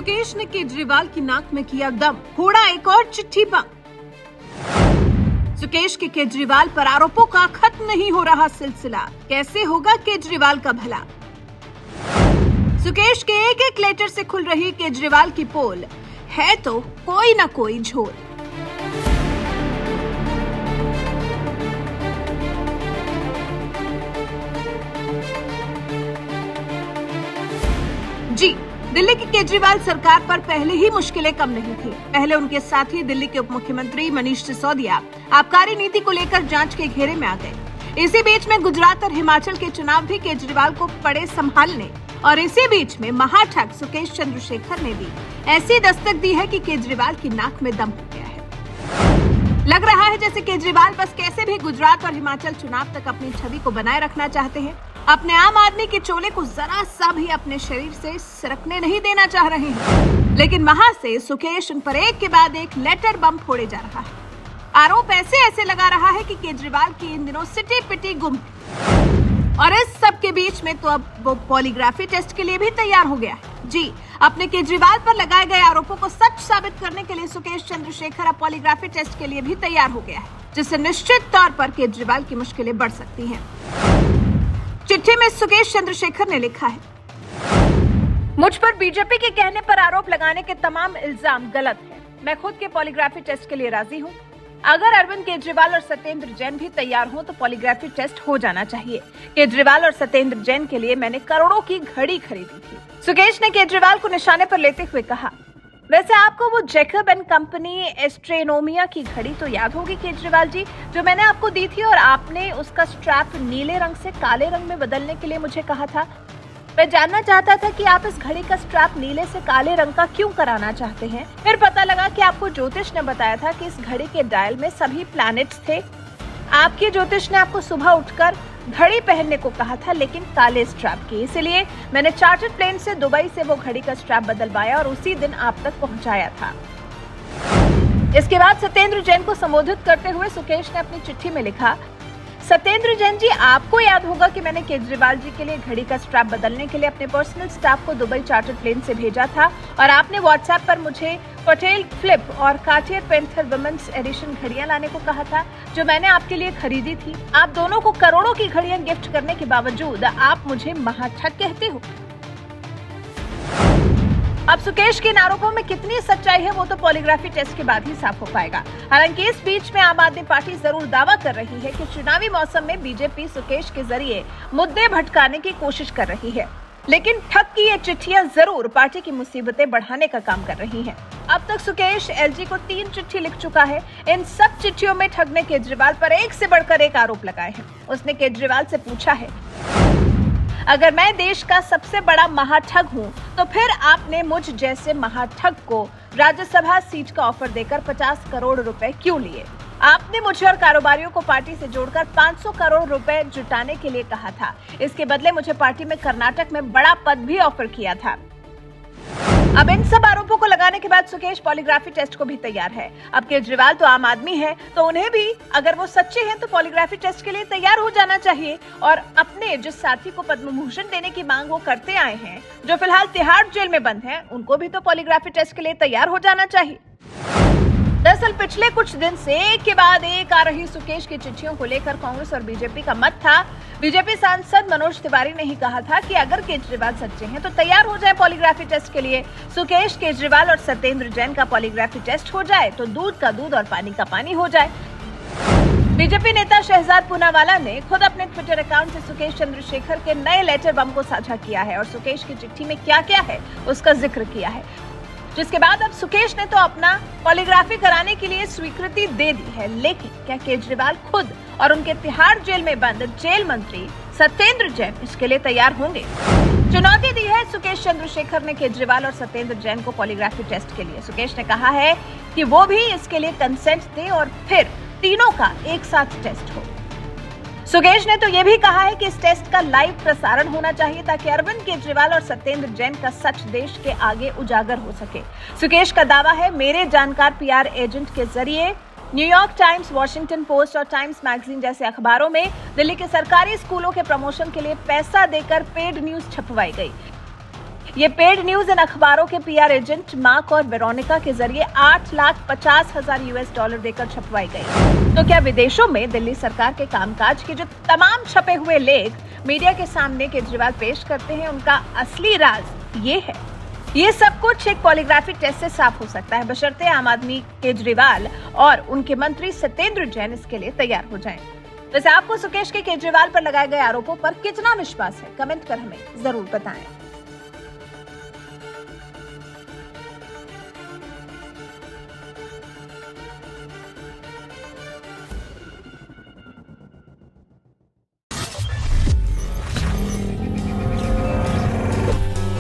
सुकेश ने केजरीवाल की नाक में किया दम, फोड़ा एक और चिट्ठी बम। सुकेश के केजरीवाल पर आरोपों का खत्म नहीं हो रहा सिलसिला, कैसे होगा केजरीवाल का भला। सुकेश के एक एक लेटर से खुल रही केजरीवाल की पोल, है तो कोई ना कोई झोल। जी, दिल्ली की केजरीवाल सरकार पर पहले ही मुश्किलें कम नहीं थी। पहले उनके साथी दिल्ली के उप मुख्यमंत्री मनीष सिसोदिया आबकारी नीति को लेकर जांच के घेरे में आ गए। इसी बीच में गुजरात और हिमाचल के चुनाव भी केजरीवाल को पड़े संभालने, और इसी बीच में महाठग सुकेश चंद्रशेखर ने भी ऐसी दस्तक दी है कि केजरीवाल की नाक में दम हो गया है। लग रहा है जैसे केजरीवाल बस कैसे भी गुजरात और हिमाचल चुनाव तक अपनी छवि को बनाए रखना चाहते हैं, अपने आम आदमी के चोले को जरा सा भी अपने शरीर से सरकने नहीं देना चाह रहे हैं। लेकिन वहां से सुकेश उन पर एक के बाद एक लेटर बम फोड़े जा रहा है। आरोप ऐसे लगा रहा है कि केजरीवाल की इन दिनों सिटी पिटी गुम है। और इस सब के बीच में तो अब वो पॉलीग्राफी टेस्ट के लिए भी तैयार हो गया है। जी, अपने केजरीवाल पर लगाए गए आरोपों को सच साबित करने के लिए सुकेश चंद्रशेखर अब पॉलीग्राफी टेस्ट के लिए भी तैयार हो गया है, जिससे निश्चित तौर पर केजरीवाल की मुश्किलें बढ़ सकती हैं। चिट्ठी में सुकेश चंद्रशेखर ने लिखा है, मुझ पर बीजेपी के कहने पर आरोप लगाने के तमाम इल्जाम गलत हैं। मैं खुद के पॉलीग्राफी टेस्ट के लिए राजी हूँ। अगर अरविंद केजरीवाल और सत्येंद्र जैन भी तैयार हों तो पॉलीग्राफी टेस्ट हो जाना चाहिए। केजरीवाल और सत्येंद्र जैन के लिए मैंने करोड़ों की घड़ी खरीदी थी। सुकेश ने केजरीवाल को निशाने पर लेते हुए कहा, वैसे आपको वो जैकब एंड कंपनी एस्ट्रोनोमिया की घड़ी तो याद होगी केजरीवाल जी, जो मैंने आपको दी थी और आपने उसका स्ट्रैप नीले रंग से काले रंग में बदलने के लिए मुझे कहा था। मैं जानना चाहता था कि आप इस घड़ी का स्ट्रैप नीले से काले रंग का क्यों कराना चाहते हैं। फिर पता लगा कि आपको ज्योतिष ने बताया था कि इस घड़ी के डायल में सभी प्लैनेट्स थे। आपके ज्योतिष ने आपको सुबह उठकर घड़ी पहनने को कहा था, लेकिन काले स्ट्रैप की। इसलिए मैंने चार्टर्ड प्लेन से दुबई से वो घड़ी का स्ट्रैप बदलवाया और उसी दिन आप तक पहुंचाया था। इसके बाद सत्येंद्र जैन को संबोधित करते हुए सुकेश ने अपनी चिट्ठी में लिखा, सत्येंद्र जैन जी, आपको याद होगा कि मैंने केजरीवाल जी के लिए घड़ी का स्ट्रैप बदलने के लिए अपने पर्सनल स्टाफ को दुबई चार्टर्ड प्लेन से भेजा था और आपने व्हाट्सएप पर मुझे पटेल फ्लिप और कार्टियर पेंथर वुमेन्स एडिशन घड़ियां लाने को कहा था, जो मैंने आपके लिए खरीदी थी। आप दोनों को करोड़ों की घड़ियां गिफ्ट करने के बावजूद आप मुझे महाठग कहते हो। अब सुकेश के इन आरोपों में कितनी सच्चाई है वो तो पॉलीग्राफी टेस्ट के बाद ही साफ हो पाएगा। हालांकि इस बीच में आम आदमी पार्टी जरूर दावा कर रही है कि चुनावी मौसम में बीजेपी सुकेश के जरिए मुद्दे भटकाने की कोशिश कर रही है, लेकिन ठग की ये चिट्ठियां जरूर पार्टी की मुसीबतें बढ़ाने का काम कर रही हैं। अब तक सुकेश एलजी को 3 चिट्ठी लिख चुका है। इन सब चिट्ठियों में ठग ने केजरीवाल पर एक से बढ़कर एक आरोप लगाए हैं। उसने केजरीवाल से पूछा है, अगर मैं देश का सबसे बड़ा महाठग हूं, तो फिर आपने मुझ जैसे महाठग को राज्यसभा सीट का ऑफर देकर 50 करोड़ रुपए क्यों लिए? आपने मुझे और कारोबारियों को पार्टी से जोड़कर 500 करोड़ रुपए जुटाने के लिए कहा था। इसके बदले मुझे पार्टी में कर्नाटक में बड़ा पद भी ऑफर किया था। अब इन सब आरोपों को लगाने के बाद सुकेश पॉलीग्राफी टेस्ट को भी तैयार है। अब केजरीवाल तो आम आदमी है, तो उन्हें भी अगर वो सच्चे हैं तो पॉलीग्राफी टेस्ट के लिए तैयार हो जाना चाहिए और अपने जिस साथी को पद्म भूषण देने की मांग वो करते आए हैं, जो फिलहाल तिहाड़ जेल में बंद हैं, उनको भी तो पॉलीग्राफी टेस्ट के लिए तैयार हो जाना चाहिए। दरअसल पिछले कुछ दिन से एक के बाद एक आ रही सुकेश की चिट्ठियों को लेकर कांग्रेस और बीजेपी का मत था। बीजेपी सांसद मनोज तिवारी ने ही कहा था कि अगर केजरीवाल सच्चे हैं तो तैयार हो जाए पॉलीग्राफी टेस्ट के लिए। सुकेश, केजरीवाल और सत्येंद्र जैन का पॉलीग्राफी टेस्ट हो जाए तो दूध का दूध और पानी का पानी हो जाए। बीजेपी नेता शहजाद पूनावाला ने खुद अपने ट्विटर अकाउंट से सुकेश चंद्रशेखर के नए लेटर बम को साझा किया है और सुकेश की चिट्ठी में क्या क्या है उसका जिक्र किया है, जिसके बाद अब सुकेश ने तो अपना पॉलीग्राफी कराने के लिए स्वीकृति दे दी है। लेकिन क्या केजरीवाल खुद और उनके तिहाड़ जेल में बंद जेल मंत्री सत्येंद्र जैन इसके लिए तैयार होंगे? चुनौती दी है सुकेश चंद्रशेखर ने केजरीवाल और सत्येंद्र जैन को पॉलीग्राफी टेस्ट के लिए। सुकेश ने कहा है कि वो भी इसके लिए कंसेंट दे और फिर तीनों का एक साथ टेस्ट हो। सुकेश ने तो ये भी कहा है कि इस टेस्ट का लाइव प्रसारण होना चाहिए ताकि अरविंद केजरीवाल और सत्येंद्र जैन का सच देश के आगे उजागर हो सके। सुकेश का दावा है, मेरे जानकार पीआर एजेंट के जरिए न्यूयॉर्क टाइम्स, वॉशिंगटन पोस्ट और टाइम्स मैगजीन जैसे अखबारों में दिल्ली के सरकारी स्कूलों के प्रमोशन के लिए पैसा देकर पेड न्यूज छपवाई गई। ये पेड न्यूज इन अखबारों के पीआर एजेंट मार्क और वेरोनिका के जरिए $8,50,000 देकर छपवाई गई। तो क्या विदेशों में दिल्ली सरकार के कामकाज के जो तमाम छपे हुए लेख मीडिया के सामने केजरीवाल पेश करते हैं, उनका असली राज ये है? ये सब कुछ एक पॉलीग्राफी टेस्ट से साफ हो सकता है, बशर्ते आम आदमी केजरीवाल और उनके मंत्री सत्येंद्र जैन इसके लिए तैयार हो जाएं। वैसे आपको सुकेश के केजरीवाल पर लगाए गए आरोपों पर कितना विश्वास है? कमेंट कर हमें जरूर बताएं।